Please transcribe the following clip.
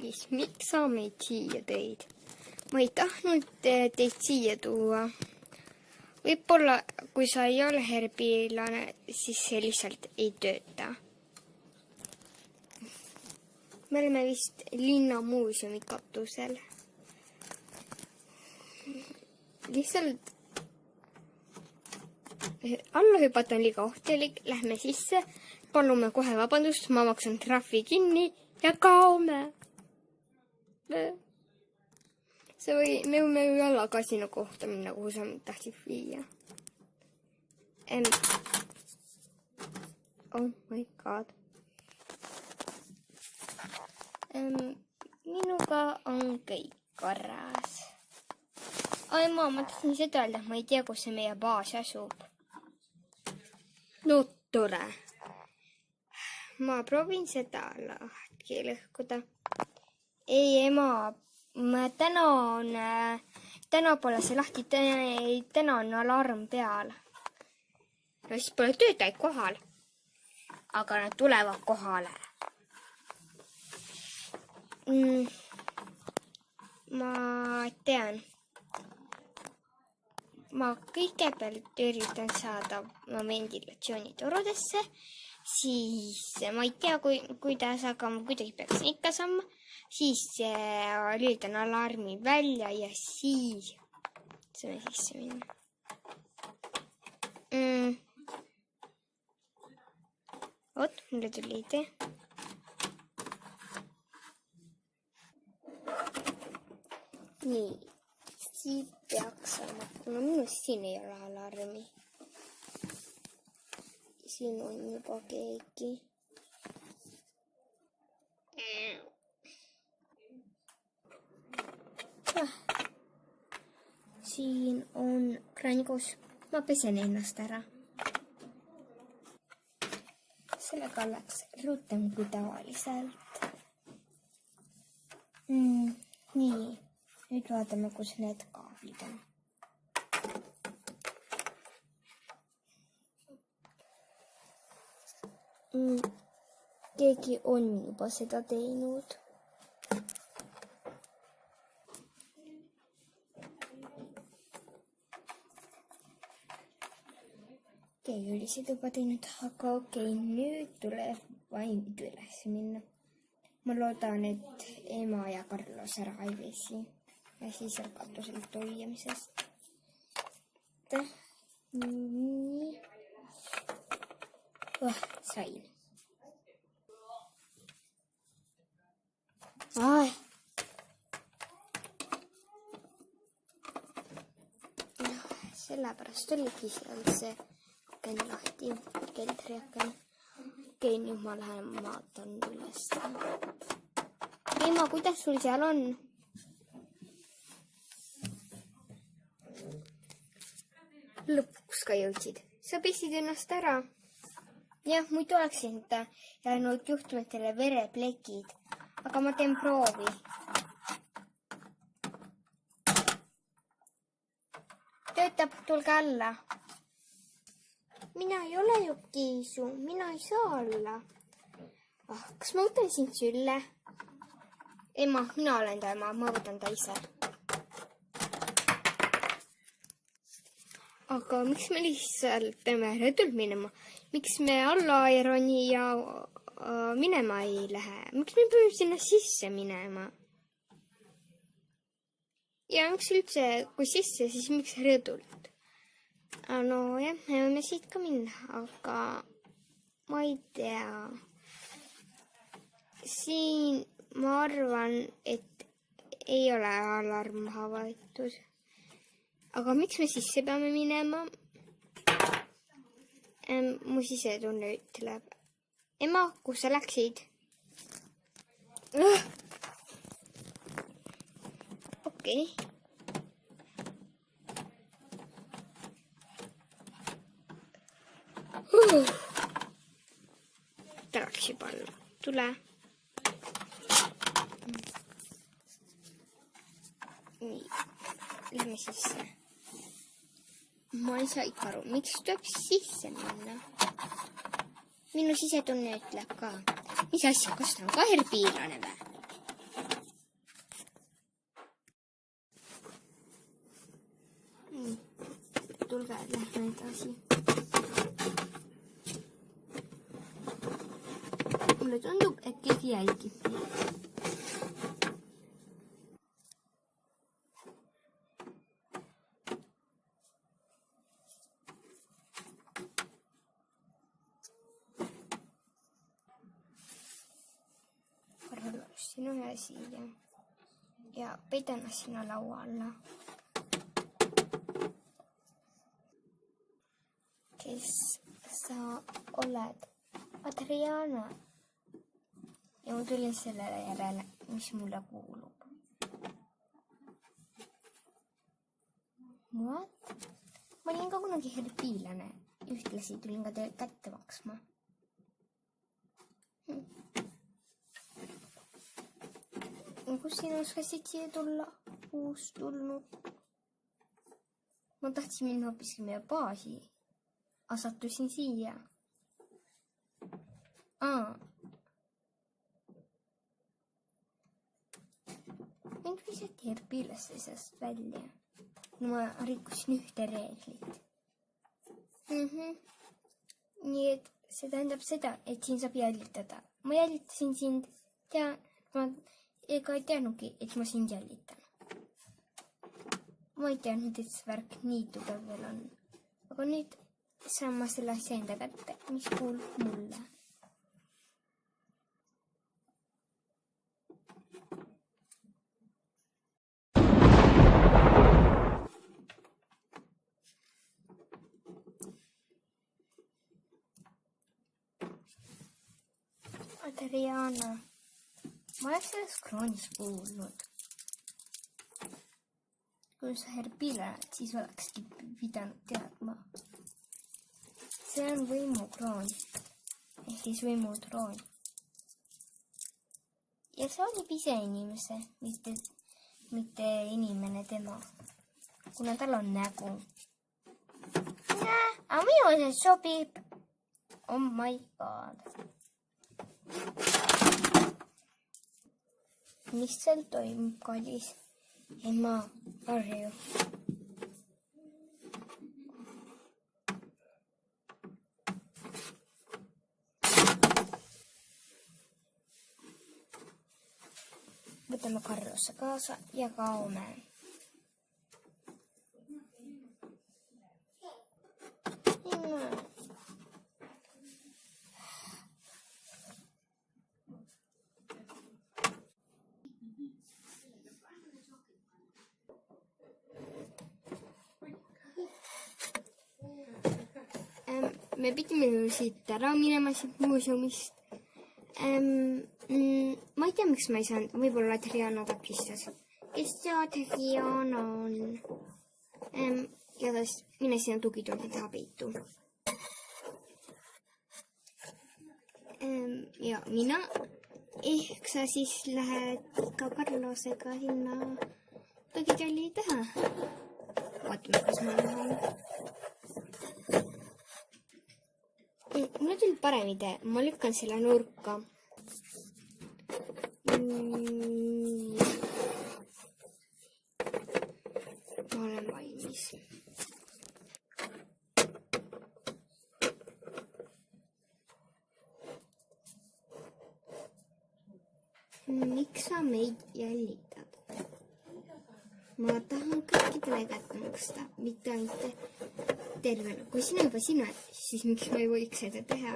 Meelis, miks sa meid siia tõid? Ma ei tahtnud teid siia tuua. Võib-olla, kui sa ei ole herbiilane, siis see lihtsalt ei tööta. Me oleme vist linnamuuseumi katusel. Lihtsalt alla hüpata on liiga ohtelik, lähme sisse, palume kohe vabandust, ma maksan trahvi kinni ja kaome. Me võime ju jälle kasino kohta minna, kuhu sa tahtsid viia. Oh my god. Minuga on kõik korras. Ai ma tahtsin seda öelda, ma ei tea, kus see meie baas asub. No tore. Ma proovin seda lahti lõhkuda. Ei, ema, täna pole see lahti, täna on alarm peal. No siis pole töötajaid kohal. Aga nad tulevad kohale. Ma tean. Ma kõigepealt üritan saada ventilatsioonitorudesse, siis ma ei tea, kuidas, aga ma kuidagi peaksin ikka saama. Siis lülitan alarmi välja ja siis saame sisse minna. Oot, mulle tuli idee. Nii, siit peaks olema, kuna minust siin ei ole alarmi. Siin on juba keegi. Siin on kraanikus. Ma pesen ennast ära. Sellega läks rutem kui tavaliselt. Nii, nüüd vaatame, kus need kaablid on. Keegi on juba seda teinud. Keegi oli seda juba teinud, aga okei, nüüd tuleb vaid üles minna. Ma loodan, et ema ja Carlos ära ei vesi ja siis seal katusel toiamisest. Nii. Sain. Sellepärast oligi seal see aken lahti, keldriaken. Okei, nüüd ma lähen vaatan üles. Ema, kuidas sul seal on? Lõpuks ka jõudsid. Sa pesid ennast ära. Jah, muidu oleksin jäänud juhtumetele vereplekid, aga ma teen proovi. Töötab, tulge alla. Mina ei ole ju kiisu, mina ei saa alla. Kas ma võtan sind sülle? Ema, mina olen ta ema, ma võtan ta ise. Aga miks me lihtsalt peame rõdult minema? Miks me alla ei roni ja minema ei lähe? Miks me peame sinna sisse minema? Ja miks üldse, kui sisse, siis miks rõdult? No jah, me võime siit ka minna, aga ma ei tea. Siin ma arvan, et ei ole alarm maha võetud. Aga miks me sisse peame minema? Mu sisetunne ütleb. Ema, kus sa läksid? Okei. Ta läks juba alla. Tule. Nii, lähme sisse. Ma ei saa ikka aru, miks tuleb sisse minna? Minu sisetunne ütleb ka. Mis asja, kas ta on ka herbiilane või? edasi. Mulle tundub, et keegi jälgib meid. Sinu ühe siia ja peidan sinna laua alla. Kes sa oled? Adriana. Ja ma tulin sellele järele, mis mulle kuulub. What? Ma olin ka kunagi herbiilane. Ühtlasi tulin ka teile kätte maksma. Kus sina oskasid siia tulla? Uus tulnud. Ma tahtsin minna hoopiski meie baasi. Sattusin siia. Mind visati herbiilaste seast välja. No ma rikkusin ühte reeglit. Nii et see tähendab seda, et siin saab jälgitada. Ma jälitasin sind ja ega ei teadnudki, et ma sind jälgitan. Ma ei teadnud, et see värk nii tugev veel on. Aga nüüd saan ma selle asja enda kätte, mis kuulub mulle. Adriana. Ma oleks sellest kroonist kuulnud. Kui sa herbiilane, siis olekski pidanud teadma. See on võimukroon. Ehk siis võimutroon. Ja see olib ise inimese, mitte inimene tema. Kuna tal on nägu. Aga minu see sobib. Oh my god. Mis seal toimub, kallis? Ema, varju. Võtame Karlosse kaasa ja kaome. Me pidime siit ära minema siit muuseumist. Ma ei tea, miks ma ei saanud. Võib-olla Adriana takistas. Kes see Adriana on? Ja mine sinna tugitooli taha peitu. Ja mina. Ehk sa siis lähed ka Karlosega sinna tugitooli taha. Vaatame, kas ma lähen. Mulle tuli parem idee. Ma lükkan selle nurka. Ma olen valmis. Miks sa meid jälitad? Ma tahan kõikidele kätte maksta, mitte ainult tervena. Kui sina juba sina, siis miks ma ei võiks seda teha?